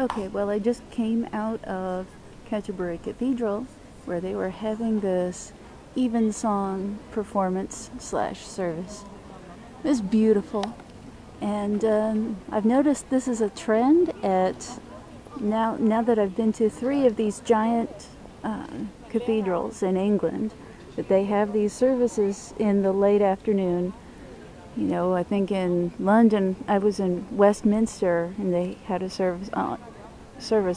Okay, well, I just came out of Canterbury Cathedral where they were having this evensong performance slash service. It was beautiful, and I've noticed this is a trend at now that I've been to three of these giant cathedrals in England, that they have these services in the late afternoon. You know, I think in London, I was in Westminster, and they had a service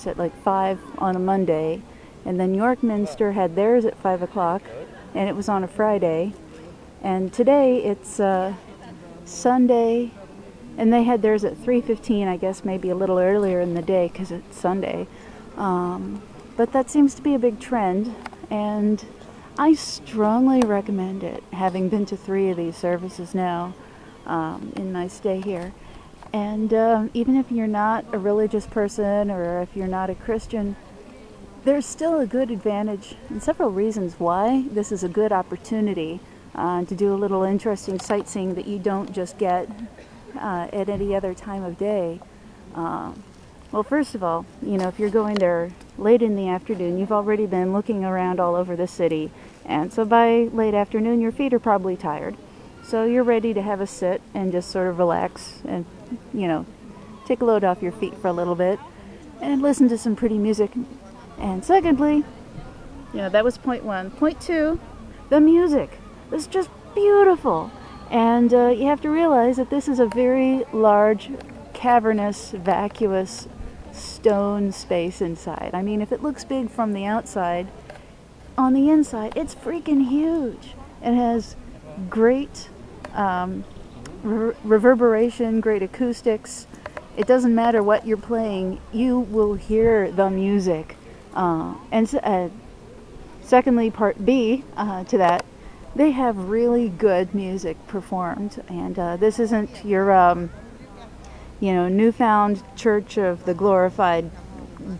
at like 5 on a Monday, and then York Minster had theirs at 5 o'clock, and it was on a Friday. And today it's Sunday, and they had theirs at 3:15, I guess maybe a little earlier in the day because it's Sunday. But that seems to be a big trend, and I strongly recommend it, having been to 3 of these services now in my stay here. And even if you're not a religious person or if you're not a Christian, there's still a good advantage and several reasons why this is a good opportunity to do a little interesting sightseeing that you don't just get at any other time of day. Well, first of all, you know, if you're going there late in the afternoon, you've already been looking around all over the city, and so by late afternoon your feet are probably tired. So you're ready to have a sit and just sort of relax and, you know, take a load off your feet for a little bit and listen to some pretty music. And secondly, you know, that was point 1. Point 2, the music was just beautiful. And you have to realize that this is a very large, cavernous, vacuous stone space inside. I mean, if it looks big from the outside, on the inside, it's freaking huge. It has great reverberation, great acoustics. It doesn't matter what you're playing, you will hear the music. Secondly, part B to that, they have really good music performed, and this isn't your newfound Church of the Glorified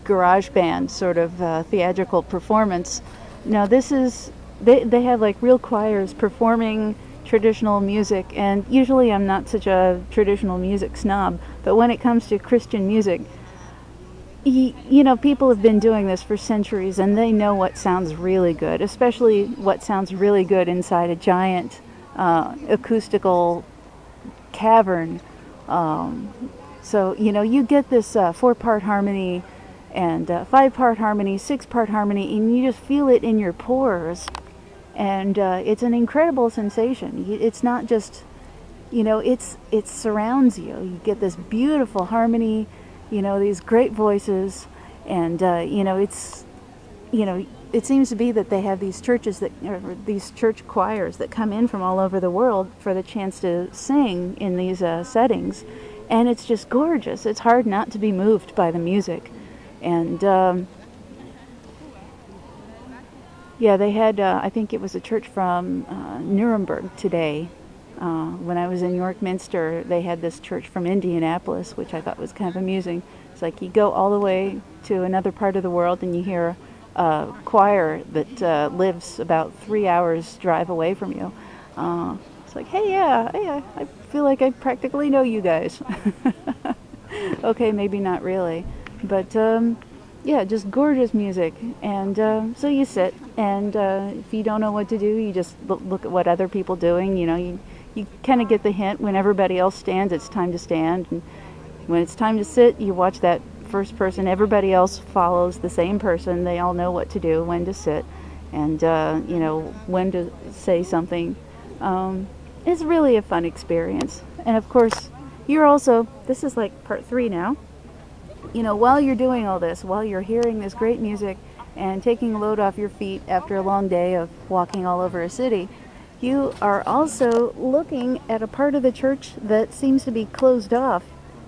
garage band sort of theatrical performance. No, this is they have like real choirs performing traditional music, and usually I'm not such a traditional music snob, but when it comes to Christian music, you know, people have been doing this for centuries, and they know what sounds really good, especially what sounds really good inside a giant acoustical cavern. So, you know, you get this 4-part harmony and 5-part harmony, 6-part harmony, and you just feel it in your pores. And it's an incredible sensation. It's not just, you know, it surrounds you. You get this beautiful harmony, you know, these great voices, and it seems to be that they have these churches or these church choirs that come in from all over the world for the chance to sing in these settings, and it's just gorgeous. It's hard not to be moved by the music, and yeah, they had, I think it was a church from Nuremberg today. When I was in York Minster, they had this church from Indianapolis, which I thought was kind of amusing. It's like you go all the way to another part of the world and you hear a choir that lives about 3 hours drive away from you. It's like, hey, I feel like I practically know you guys. Okay, maybe not really, but yeah, just gorgeous music. And so you sit, and if you don't know what to do, you just look at what other people doing. You know, you kind of get the hint. When everybody else stands, it's time to stand. And when it's time to sit, you watch that first person. Everybody else follows the same person. They all know what to do, when to sit, and you know, when to say something. It's really a fun experience. And of course, this is like part 3 now. You know, while you're doing all this, while you're hearing this great music and taking a load off your feet after a long day of walking all over a city, you are also looking at a part of the church that seems to be closed off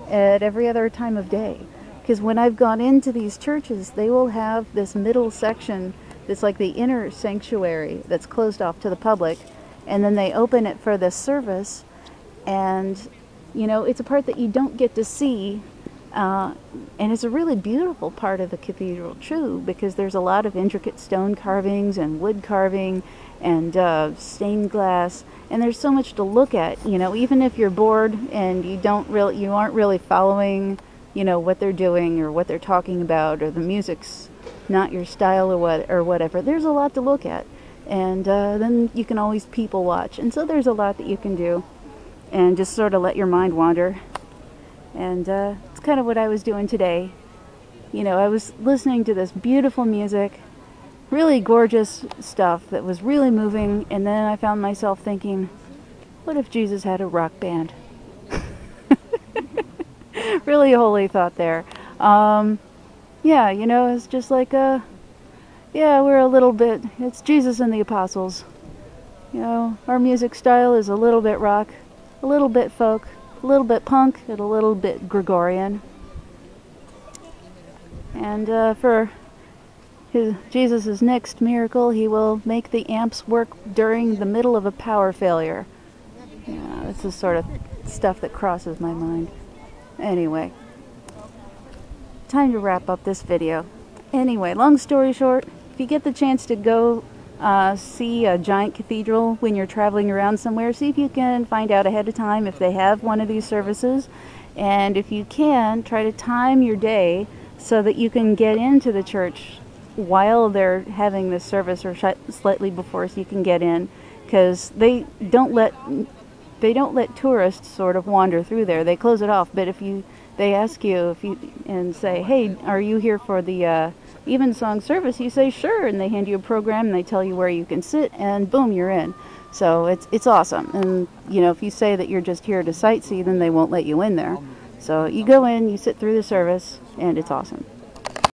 at every other time of day. Because when I've gone into these churches, they will have this middle section that's like the inner sanctuary that's closed off to the public, and then they open it for this service, and, you know, it's a part that you don't get to see. And it's a really beautiful part of the cathedral too, because there's a lot of intricate stone carvings and wood carving and stained glass, and there's so much to look at. You know, even if you're bored and you aren't really following you know, what they're doing or what they're talking about, or the music's not your style or whatever, there's a lot to look at. And then you can always people watch. And so there's a lot that you can do and just sort of let your mind wander. And it's kind of what I was doing today. You know, I was listening to this beautiful music, really gorgeous stuff that was really moving, and then I found myself thinking, what if Jesus had a rock band? Really holy thought there. Yeah, you know, it's just like, yeah, we're a little bit, it's Jesus and the apostles. You know, our music style is a little bit rock, a little bit folk, a little bit punk, and a little bit Gregorian. And for Jesus' next miracle, he will make the amps work during the middle of a power failure. Yeah, that's the sort of stuff that crosses my mind. Anyway, time to wrap up this video. Anyway, long story short, if you get the chance to go see a giant cathedral when you're traveling around somewhere, see if you can find out ahead of time if they have one of these services. And if you can, try to time your day so that you can get into the church while they're having this service, or slightly before, so you can get in, because they don't let tourists sort of wander through there. They close it off. But if they ask you and say, hey, are you here for the evensong service? You say sure, and they hand you a program and they tell you where you can sit, and boom, you're in. So it's awesome. And you know, if you say that you're just here to sightsee, then they won't let you in there. So you go in, you sit through the service, and it's awesome.